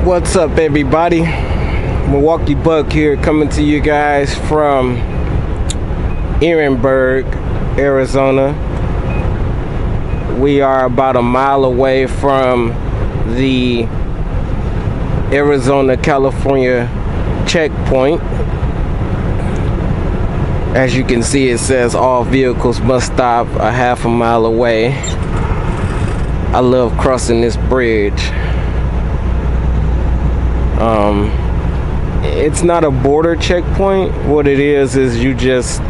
What's up, everybody? Milwaukee Buck here, coming to you guys from Ehrenberg, Arizona. We are about a mile away from the Arizona California checkpoint. As you can see, it says all vehicles must stop a half a mile away. I love crossing this bridge. It's not a border checkpoint. What it is you just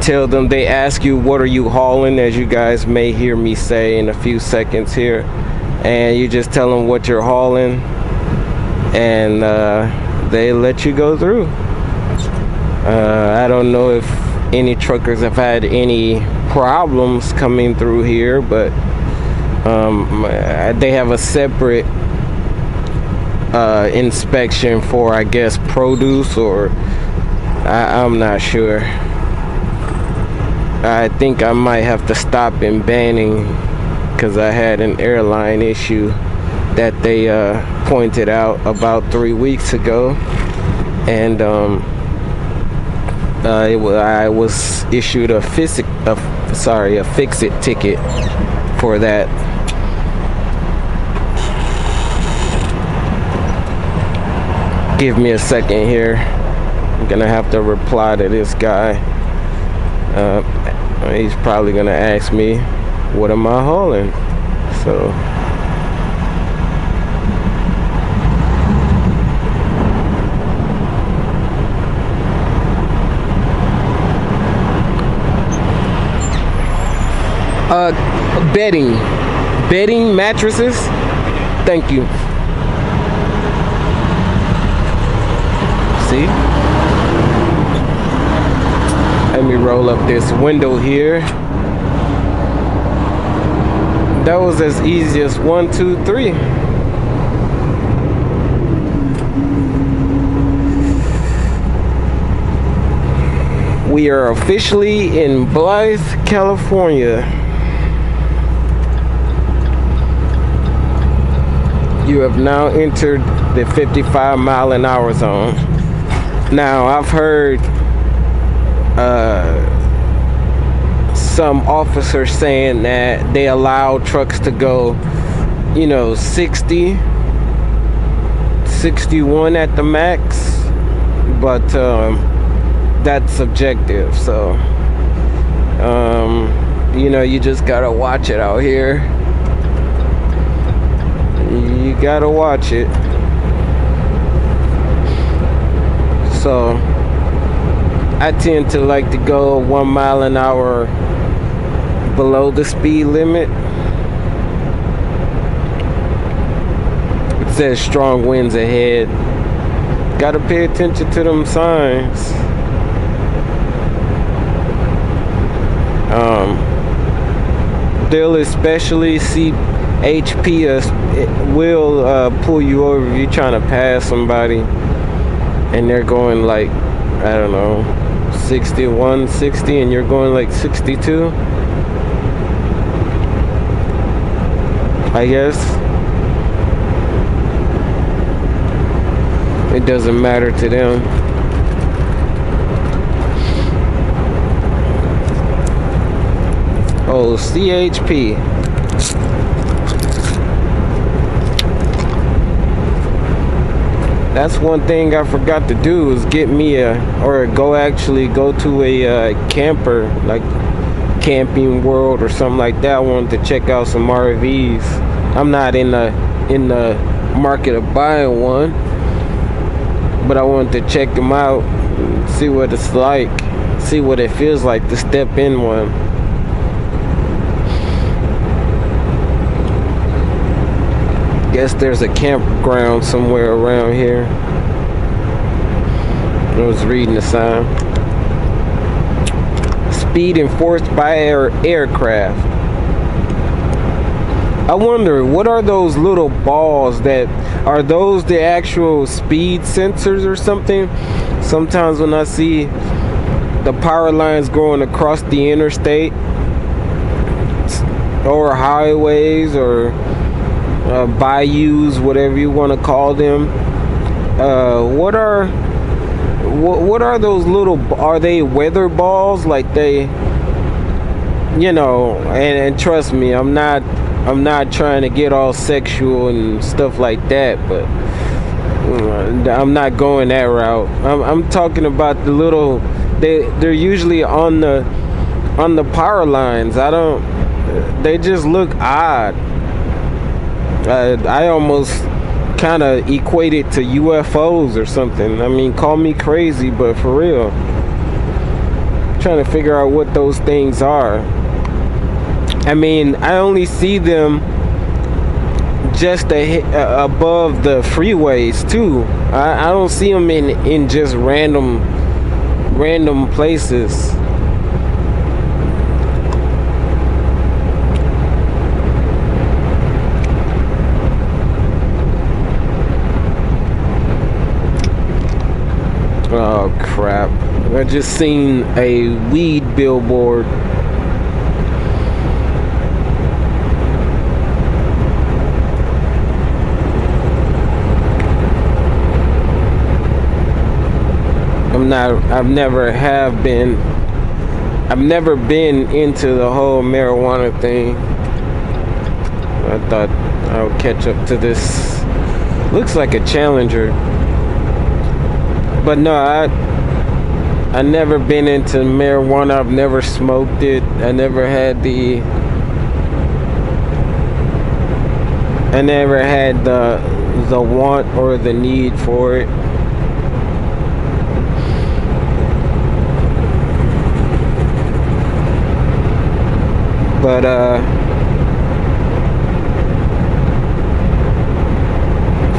tell them, they ask you, what are you hauling, as you guys may hear me say in a few seconds here, and you just tell them what you're hauling, and they let you go through. I don't know if any truckers have had any problems coming through here, but they have a separate inspection for, I guess, produce, or I'm not sure. I think I might have to stop in Banning because I had an airline issue that they pointed out about 3 weeks ago, and I was issued a fix-it ticket for that. Give me a second here. I'm gonna have to reply to this guy. He's probably gonna ask me, what am I hauling? So bedding mattresses. Thank you. See? Let me roll up this window here. That was as easy as 1, 2, 3. We are officially in Blythe, California. You have now entered the 55-mile-an-hour zone. Now, I've heard some officers saying that they allow trucks to go, 60, 61 at the max, but that's subjective. So, you just gotta watch it out here. You gotta watch it. So I tend to like to go 1 mile an hour below the speed limit. It says strong winds ahead. Gotta pay attention to them signs. They'll especially see HP will pull you over if you're trying to pass somebody and they're going like, I don't know, 61, 60, and you're going like 62, I guess. It doesn't matter to them. Oh, CHP. That's one thing I forgot to do, is get me go to a camper, like Camping World or something like that. I wanted to check out some RVs. I'm not in the market of buying one, but I wanted to check them out, see what it's like, see what it feels like to step in one. Guess there's a campground somewhere around here. I was reading the sign. Speed enforced by aircraft. I wonder, what are those little balls are those the actual speed sensors or something? Sometimes when I see the power lines going across the interstate or highways or bayous, whatever you want to call them. What are those little? Are they weather balls? Like they, and trust me, I'm not trying to get all sexual and stuff like that, but I'm not going that route. I'm talking about the little. They're usually on the power lines. They just look odd. I almost kind of equate it to UFOs or something. I mean, call me crazy, but for real, I'm trying to figure out what those things are. I mean, I only see them just above the freeways too. I don't see them in just random places. Oh crap, I just seen a weed billboard. I've never been into the whole marijuana thing. I thought I would catch up to this. Looks like a Challenger. But no, I never been into marijuana. I've never smoked it. I never had the want or the need for it. But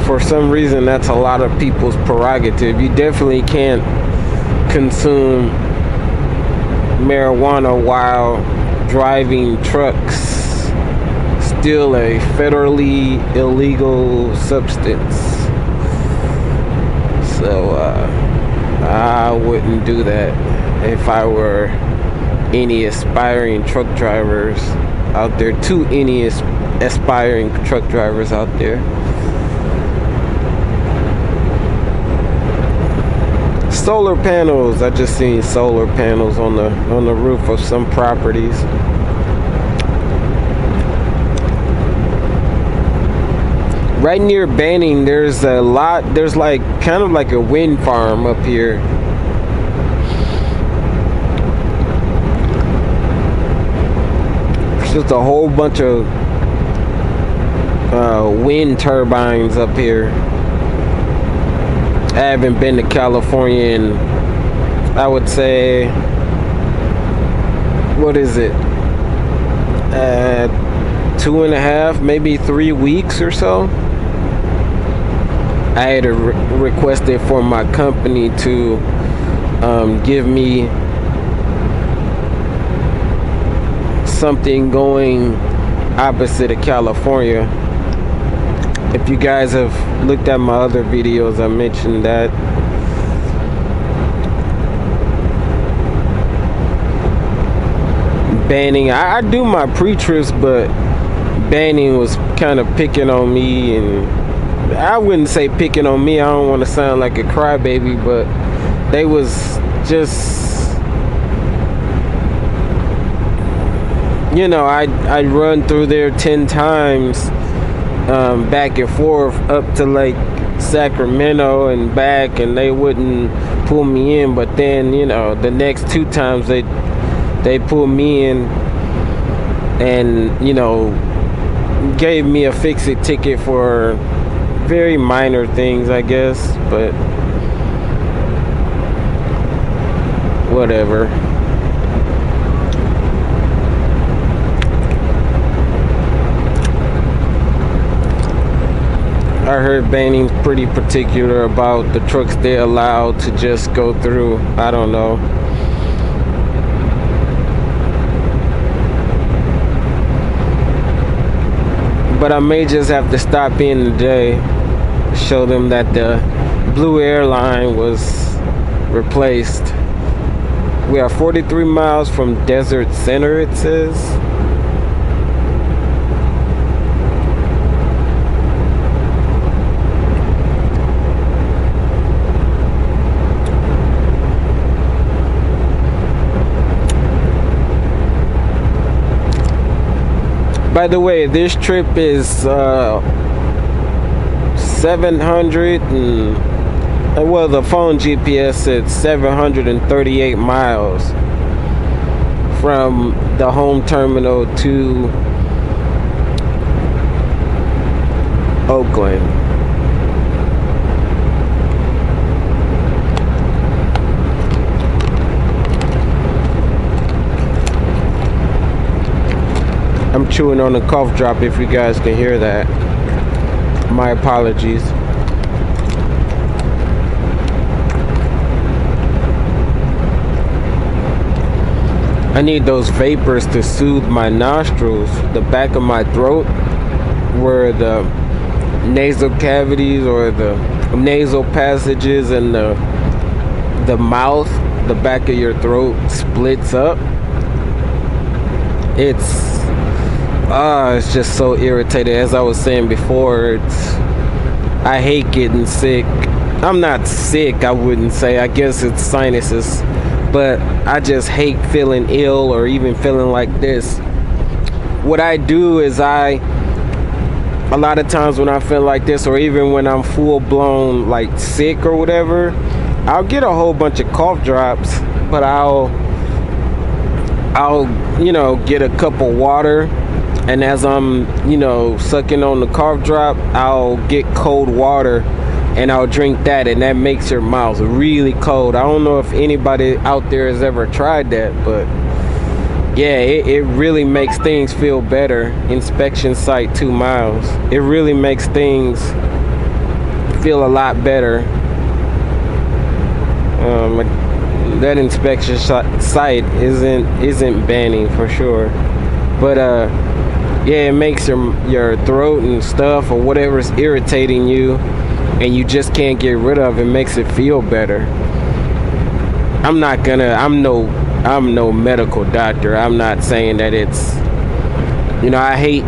for some reason, that's a lot of people's prerogative. You definitely can't consume marijuana while driving trucks. Still a federally illegal substance. So I wouldn't do that if I were any aspiring truck drivers out there. To any aspiring truck drivers out there. Solar panels. I just seen solar panels on the roof of some properties. Right near Banning, there's like kind of like a wind farm up here. There's just a whole bunch of wind turbines up here. I haven't been to California in, I would say, what is it? 2.5, maybe 3 weeks or so. I had requested for my company to give me something going opposite of California. If you guys have looked at my other videos, I mentioned that. Banning, I do my pre-trips, but Banning was kind of picking on me, and I wouldn't say picking on me. I don't want to sound like a crybaby, but they was just, I'd run through there 10 times. Back and forth up to like Sacramento and back, and they wouldn't pull me in. But then the next 2 times they pulled me in and gave me a fix-it ticket for very minor things, I guess, but whatever. I heard Banning's pretty particular about the trucks they allow to just go through. I don't know. But I may just have to stop in today, show them that the Blue Airline was replaced. We are 43 miles from Desert Center, it says. By the way, this trip is 700 and well, the phone GPS said 738 miles from the home terminal to Oakland. I'm chewing on a cough drop if you guys can hear that. My apologies. I need those vapors to soothe my nostrils, the back of my throat, where the nasal cavities or the nasal passages and the mouth, the back of your throat splits up. It's just so irritating. As I was saying before, I hate getting sick. I'm not sick, I wouldn't say. I guess it's sinuses, but I just hate feeling ill or even feeling like this. What I do is a lot of times when I feel like this, or even when I'm full blown like sick or whatever, I'll get a whole bunch of cough drops, but I'll get a cup of water, and as I'm sucking on the cough drop, I'll get cold water and I'll drink that, and that makes your mouth really cold. I don't know if anybody out there has ever tried that, but yeah, it really makes things feel better. Inspection site 2 miles. It really makes things feel a lot better. That inspection site isn't banning for sure, but yeah, it makes your throat and stuff or whatever's irritating you and you just can't get rid of it, makes it feel better. I'm no medical doctor. I'm not saying that it's, I hate,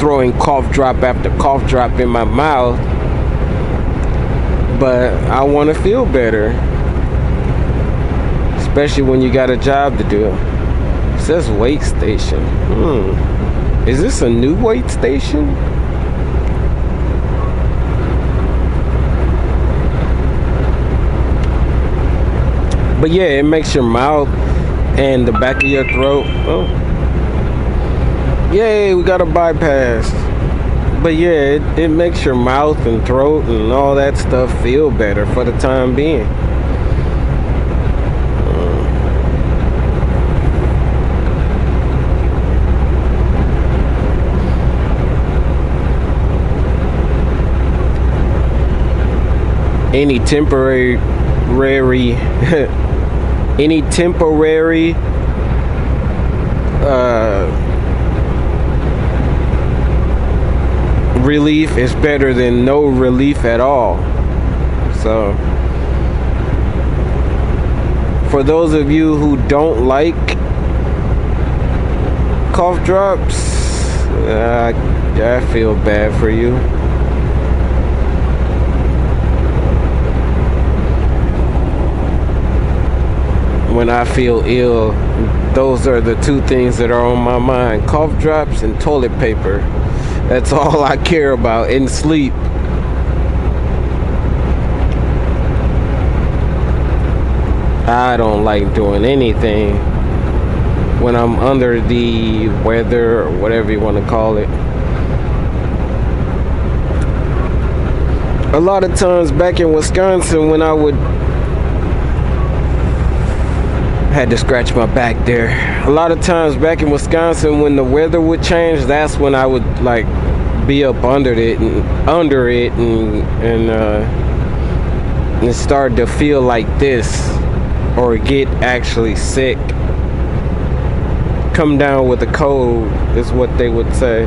throwing cough drop after cough drop in my mouth, but I want to feel better, especially when you got a job to do. It says wait station. Is this a new wait station? But yeah, it makes your mouth and the back of your throat. Oh, yay, we got a bypass. But yeah, it makes your mouth and throat and all that stuff feel better for the time being. Any temporary relief is better than no relief at all. So for those of you who don't like cough drops, I feel bad for you. When I feel ill, those are the two things that are on my mind: cough drops and toilet paper. That's all I care about, and sleep. I don't like doing anything when I'm under the weather or whatever you want to call it. A lot of times back in Wisconsin, when I had to scratch my back there. A lot of times back in Wisconsin, when the weather would change, that's when I would like be up under it and start to feel like this, or get actually sick. Come down with a cold is what they would say.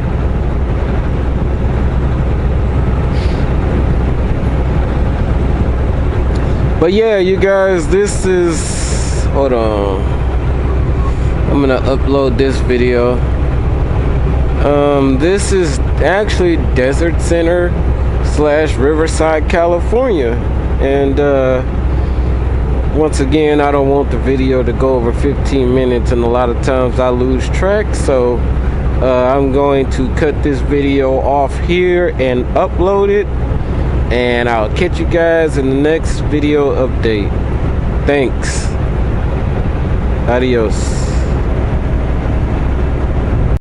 But yeah, you guys, this is, hold on, I'm gonna upload this video. This is actually Desert Center / Riverside, California, and once again, I don't want the video to go over 15 minutes, and a lot of times I lose track, so I'm going to cut this video off here and upload it, and I'll catch you guys in the next video update. Thanks. Adios.